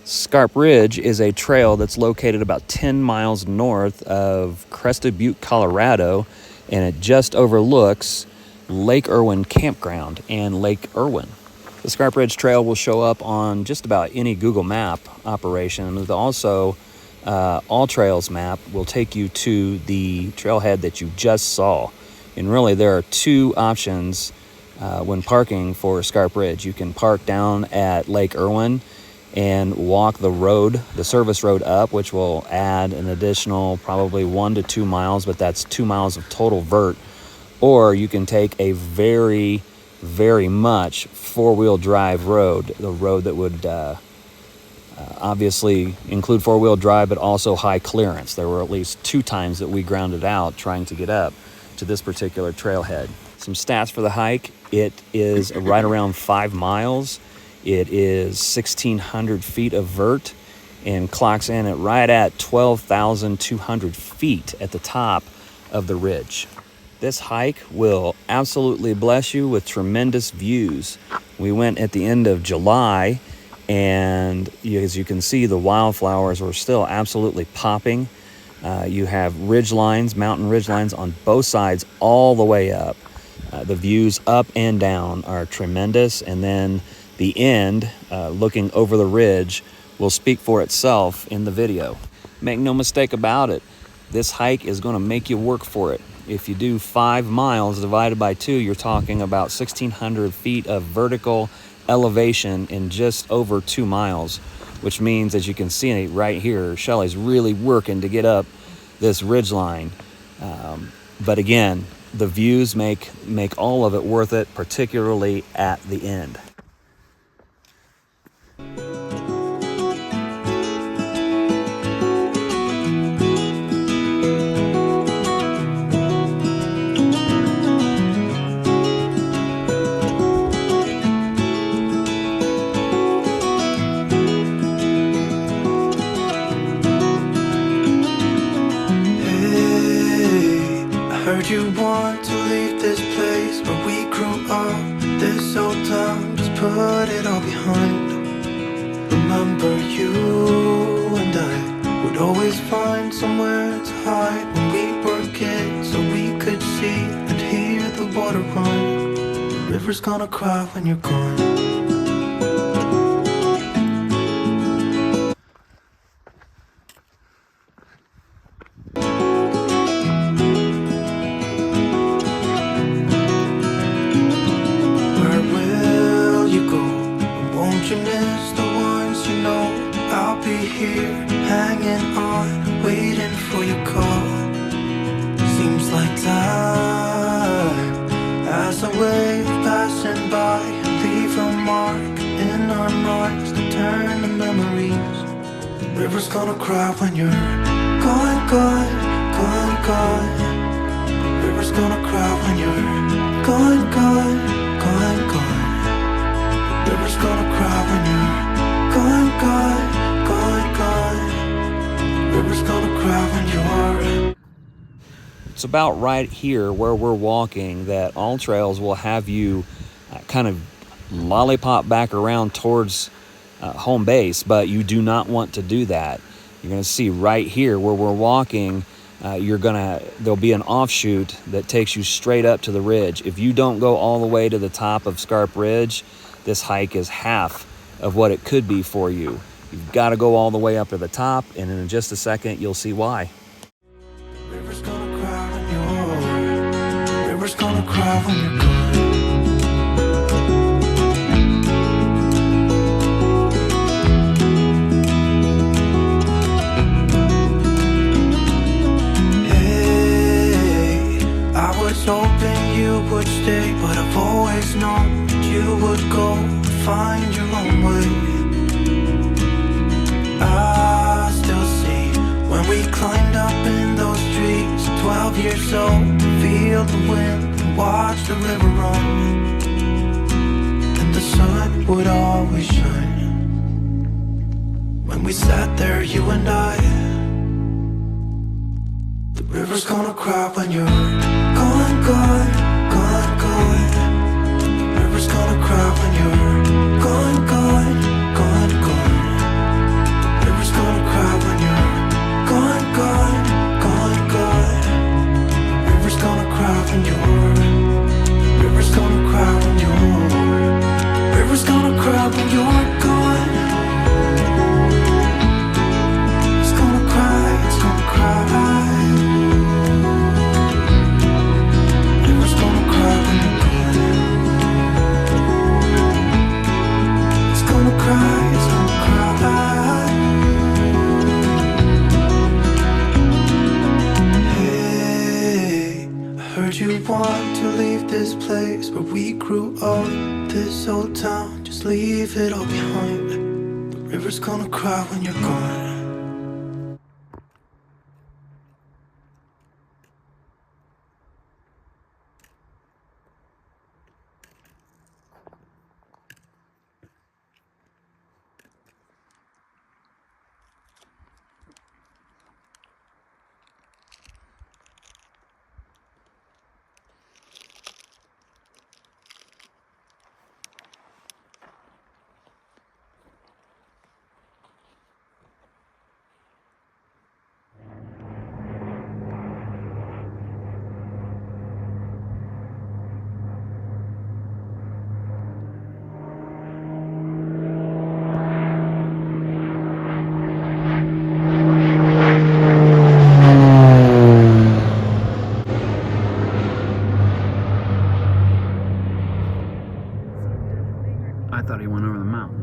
Scarp Ridge is a trail that's located about 10 miles north of Crested Butte, Colorado, and it just overlooks Lake Irwin Campground and Lake Irwin. The Scarp Ridge Trail will show up on just about any Google Map operation. And also, All Trails map will take you to the trailhead that you just saw. And really, there are two options when parking for Scarp Ridge. You can park down at Lake Irwin and walk the road, the service road up, which will add an additional probably 1 to 2 miles, but that's 2 miles of total vert. Or you can take a very, very much four-wheel drive road, the road that would obviously include four-wheel drive, but also high clearance. There were at least 2 times that we grounded out trying to get up to this particular trailhead. Some stats for the hike: it is right around 5 miles. It is 1,600 feet of vert and clocks in at right at 12,200 feet at the top of the ridge. This hike will absolutely bless you with tremendous views. We went at the end of July, and as you can see, the wildflowers were still absolutely popping. You have ridge lines, mountain ridge lines on both sides all the way up. The views up and down are tremendous, and then the end, looking over the ridge, will speak for itself in the video. Make no mistake about it, this hike is going to make you work for it. If you do 5 miles divided by 2, you're talking about 1,600 feet of vertical elevation in just over 2 miles, which means, as you can see right here, Shelly's really working to get up this ridge line. But again, the views make all of it worth it, particularly at the end. You want to leave this place where we grew up, this old town, just put it all behind. Remember you and I would always find somewhere to hide when we were kids, so we could see and hear the water run. The river's gonna cry when you're gone. Hanging on, waiting for your call. Seems like time as a wave passing by, leave a mark in our marks to turn to memories. The river's gonna cry when you're gone, gone, gone, gone. The river's gonna cry when you're gone, gone, gone, gone. The river's gonna cry when you're gone, gone, gone, gone. River's gonna cry when you're. It's about right here where we're walking that All Trails will have you kind of lollipop back around towards home base, but you do not want to do that. You're going to see right here where we're walking, there'll be an offshoot that takes you straight up to the ridge. If you don't go all the way to the top of Scarp Ridge, this hike is half of what it could be for you. You've got to go all the way up to the top, and in just a second, you'll see why. River's gonna cry when you're. River's gonna cry when you're gone. Hey, I was hoping you would stay, but I've always known that you would go and find your own way. I still see when we climbed up in those trees, 12 years old, to feel the wind and watch the river run. And the sun would always shine when we sat there, you and I. The river's gonna cry when you're gone, gone, gone, gone. The river's gonna cry when you're gone, gone, gone, gone. this place where we grew up. This old town, just leave it all behind. The river's gonna cry when you're gone. I thought he went over the mountain.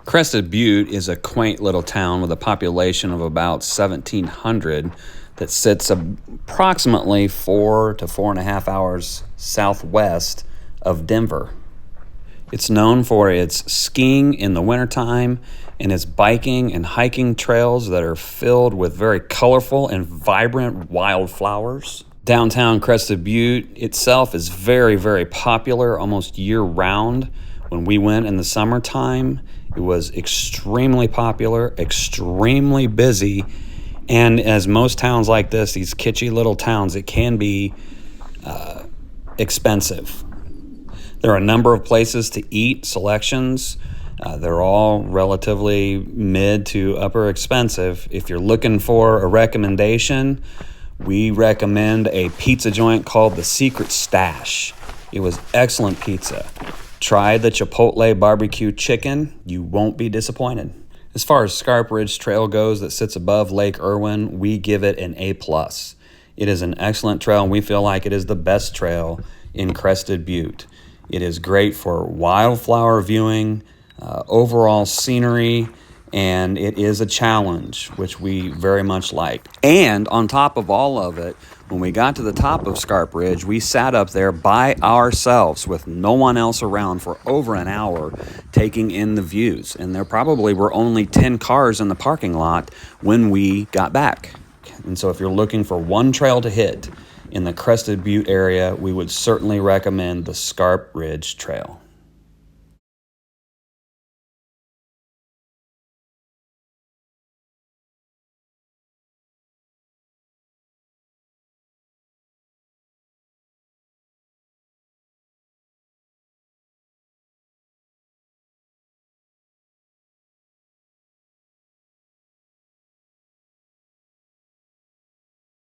Crested Butte is a quaint little town with a population of about 1,700 that sits approximately 4 to 4.5 hours southwest of Denver. It's known for its skiing in the wintertime and its biking and hiking trails that are filled with very colorful and vibrant wildflowers. Downtown Crested Butte itself is very, very popular almost year-round. When we went in the summertime, it was extremely popular, extremely busy, and as most towns like this, these kitschy little towns, it can be expensive. There are a number of places to eat, selections. They're all relatively mid to upper expensive. If you're looking for a recommendation, we recommend a pizza joint called the Secret Stash. It was excellent pizza. Try the Chipotle barbecue chicken. You won't be disappointed. As far as Scarp Ridge Trail goes that sits above Lake Irwin, we give it an A+. It is an excellent trail, and we feel like it is the best trail in Crested Butte. It is great for wildflower viewing, overall scenery, and it is a challenge, which we very much like. And on top of all of it, when we got to the top of Scarp Ridge, we sat up there by ourselves with no one else around for over an hour taking in the views. And there probably were only 10 cars in the parking lot when we got back. And so if you're looking for one trail to hit in the Crested Butte area, we would certainly recommend the Scarp Ridge Trail.